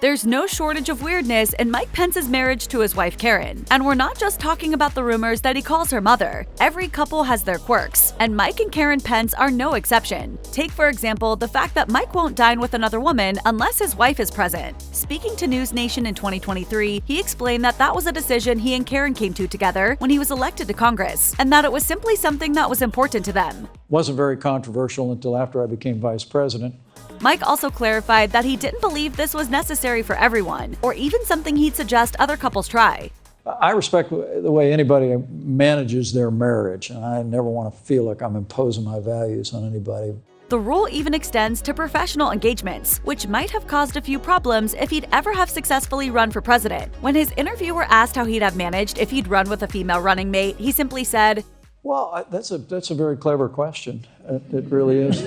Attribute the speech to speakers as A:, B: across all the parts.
A: There's no shortage of weirdness in Mike Pence's marriage to his wife Karen. And we're not just talking about the rumors that he calls her mother. Every couple has their quirks, and Mike and Karen Pence are no exception. Take, for example, the fact that Mike won't dine with another woman unless his wife is present. Speaking to News Nation in 2023, he explained that that was a decision he and Karen came to together when he was elected to Congress, and that it was simply something that was important to them.
B: Wasn't very controversial until after I became vice president.
A: Mike also clarified that he didn't believe this was necessary for everyone, or even something he'd suggest other couples try.
B: I respect the way anybody manages their marriage, and I never want to feel like I'm imposing my values on anybody.
A: The rule even extends to professional engagements, which might have caused a few problems if he'd ever have successfully run for president. When his interviewer asked how he'd have managed if he'd run with a female running mate, he simply said,
B: "Well, that's a very clever question. It really is."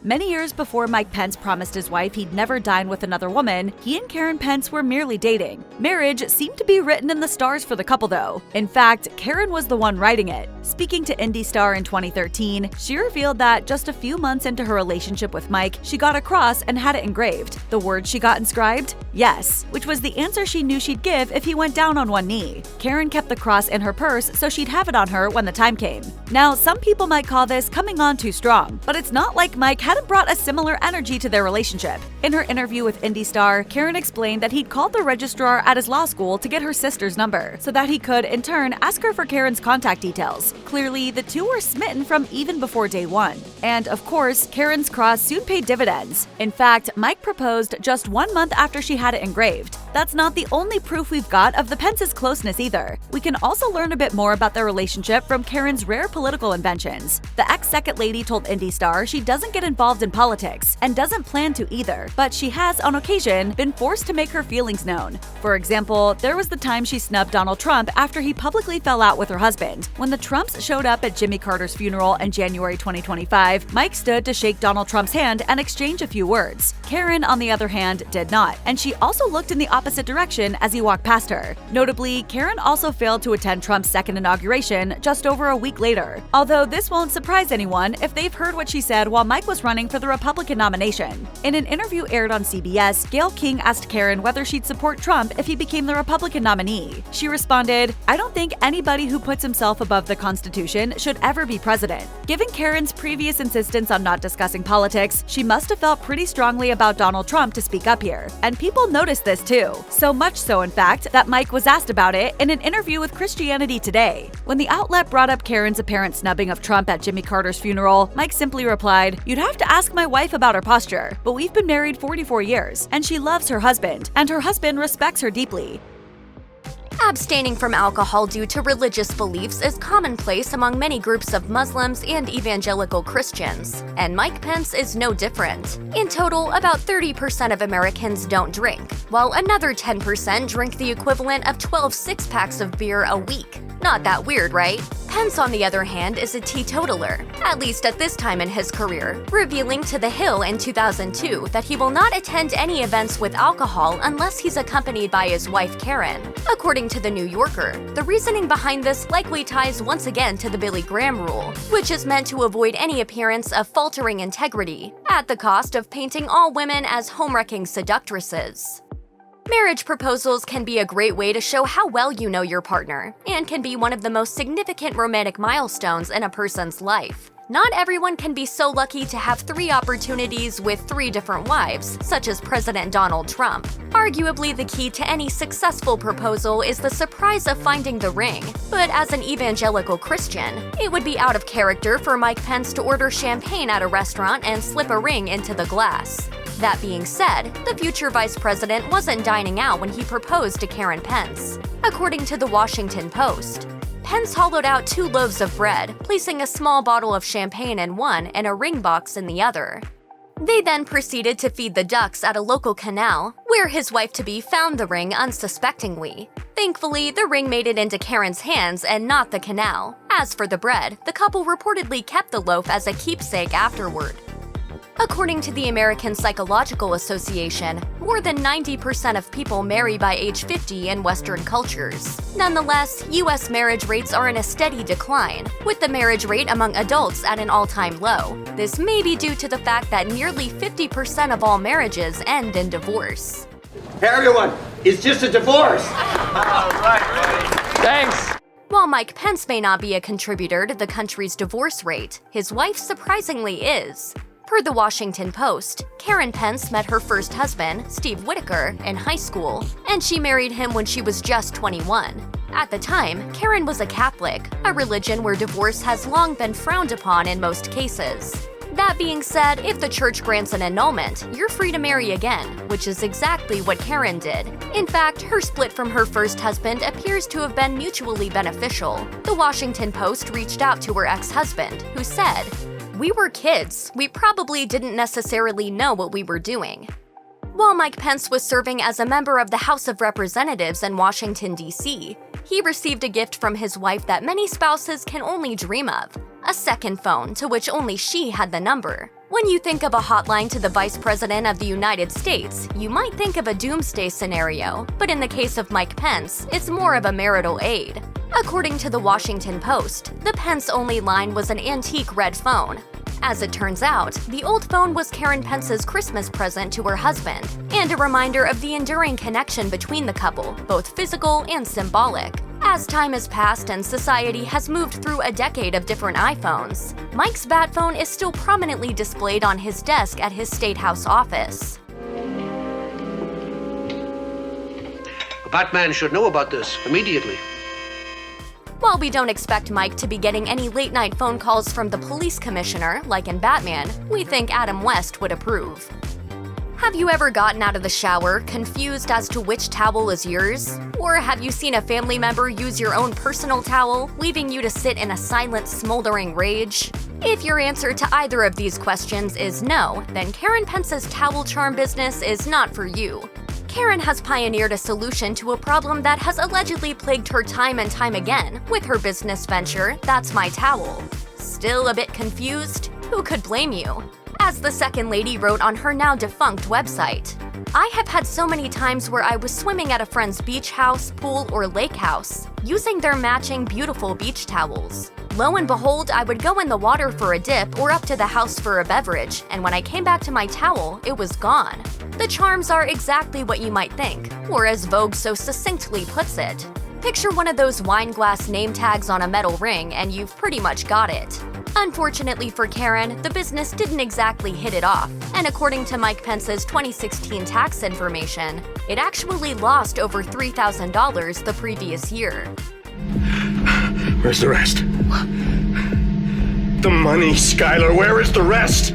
A: Many years before Mike Pence promised his wife he'd never dine with another woman, he and Karen Pence were merely dating. Marriage seemed to be written in the stars for the couple, though. In fact, Karen was the one writing it. Speaking to Indie Star in 2013, she revealed that just a few months into her relationship with Mike, she got a cross and had it engraved. The word she got inscribed? Yes, which was the answer she knew she'd give if he went down on one knee. Karen kept the cross in her purse so she'd have it on her when the time came. Now, some people might call this coming on too strong, but it's not like Mike hadn't brought a similar energy to their relationship. In her interview with Indie Star, Karen explained that he'd called the registrar at his law school to get her sister's number, so that he could, in turn, ask her for Karen's contact details. Clearly, the two were smitten from even before day one. And, of course, Karen's cross soon paid dividends. In fact, Mike proposed just 1 month after she had it engraved. That's not the only proof we've got of the Pence's closeness either. We can also learn a bit more about their relationship from Karen's rare political inventions. The ex-second lady told Indie Star she doesn't get involved in politics and doesn't plan to either, but she has, on occasion, been forced to make her feelings known. For example, there was the time she snubbed Donald Trump after he publicly fell out with her husband. When the Trumps showed up at Jimmy Carter's funeral in January 2025, Mike stood to shake Donald Trump's hand and exchange a few words. Karen, on the other hand, did not, and she also looked in the opposite direction as he walked past her. Notably, Karen also failed to attend Trump's second inauguration just over a week later. Although this won't surprise anyone if they've heard what she said while Mike was running for the Republican nomination. In an interview aired on CBS, Gayle King asked Karen whether she'd support Trump if he became the Republican nominee. She responded, "I don't think anybody who puts himself above the Constitution should ever be president." Given Karen's previous insistence on not discussing politics, she must have felt pretty strongly about Donald Trump to speak up here. And people noticed this too. So much so, in fact, that Mike was asked about it in an interview with Christianity Today. When the outlet brought up Karen's apparent snubbing of Trump at Jimmy Carter's funeral, Mike simply replied, "You'd have to ask my wife about her posture, but we've been married 44 years, and she loves her husband, and her husband respects her deeply."
C: Abstaining from alcohol due to religious beliefs is commonplace among many groups of Muslims and evangelical Christians, and Mike Pence is no different. In total, about 30% of Americans don't drink, while another 10% drink the equivalent of 12 six-packs of beer a week. Not that weird, right? Pence, on the other hand, is a teetotaler, at least at this time in his career, revealing to The Hill in 2002 that he will not attend any events with alcohol unless he's accompanied by his wife Karen. According to The New Yorker, the reasoning behind this likely ties once again to the Billy Graham rule, which is meant to avoid any appearance of faltering integrity, at the cost of painting all women as home-wrecking seductresses. Marriage proposals can be a great way to show how well you know your partner, and can be one of the most significant romantic milestones in a person's life. Not everyone can be so lucky to have 3 opportunities with 3 different wives, such as President Donald Trump. Arguably, the key to any successful proposal is the surprise of finding the ring. But as an evangelical Christian, it would be out of character for Mike Pence to order champagne at a restaurant and slip a ring into the glass. That being said, the future vice president wasn't dining out when he proposed to Karen Pence. According to the Washington Post, Pence hollowed out 2 loaves of bread, placing a small bottle of champagne in one and a ring box in the other. They then proceeded to feed the ducks at a local canal, where his wife-to-be found the ring unsuspectingly. Thankfully, the ring made it into Karen's hands and not the canal. As for the bread, the couple reportedly kept the loaf as a keepsake afterward. According to the American Psychological Association, more than 90% of people marry by age 50 in Western cultures. Nonetheless, U.S. marriage rates are in a steady decline, with the marriage rate among adults at an all-time low. This may be due to the fact that nearly 50% of all marriages end in divorce.
D: Hey everyone, it's just a divorce!
E: All right, buddy. Thanks!
C: While Mike Pence may not be a contributor to the country's divorce rate, his wife surprisingly is. Per the Washington Post, Karen Pence met her first husband, Steve Whitaker, in high school, and she married him when she was just 21. At the time, Karen was a Catholic, a religion where divorce has long been frowned upon in most cases. That being said, if the church grants an annulment, you're free to marry again, which is exactly what Karen did. In fact, her split from her first husband appears to have been mutually beneficial. The Washington Post reached out to her ex-husband, who said, "We were kids. We probably didn't necessarily know what we were doing." While Mike Pence was serving as a member of the House of Representatives in Washington, D.C., he received a gift from his wife that many spouses can only dream of: a second phone to which only she had the number. When you think of a hotline to the Vice President of the United States, you might think of a doomsday scenario, but in the case of Mike Pence, it's more of a marital aid. According to the Washington Post, the Pence-only line was an antique red phone. As it turns out, the old phone was Karen Pence's Christmas present to her husband, and a reminder of the enduring connection between the couple, both physical and symbolic. As time has passed and society has moved through a decade of different iPhones, Mike's bat phone is still prominently displayed on his desk at his State House office.
D: Batman should know about this immediately.
C: While we don't expect Mike to be getting any late-night phone calls from the police commissioner, like in Batman, we think Adam West would approve. Have you ever gotten out of the shower confused as to which towel is yours? Or have you seen a family member use your own personal towel, leaving you to sit in a silent, smoldering rage? If your answer to either of these questions is no, then Karen Pence's towel charm business is not for you. Karen has pioneered a solution to a problem that has allegedly plagued her time and time again with her business venture, That's My Towel. Still a bit confused? Who could blame you? As the second lady wrote on her now-defunct website, "I have had so many times where I was swimming at a friend's beach house, pool, or lake house, using their matching beautiful beach towels. Lo and behold, I would go in the water for a dip or up to the house for a beverage, and when I came back to my towel, it was gone." The charms are exactly what you might think, or as Vogue so succinctly puts it, picture one of those wine glass name tags on a metal ring and you've pretty much got it. Unfortunately for Karen, the business didn't exactly hit it off, and according to Mike Pence's 2016 tax information, it actually lost over $3,000 the previous year.
F: Where's the rest? The money, Skylar, where is the rest?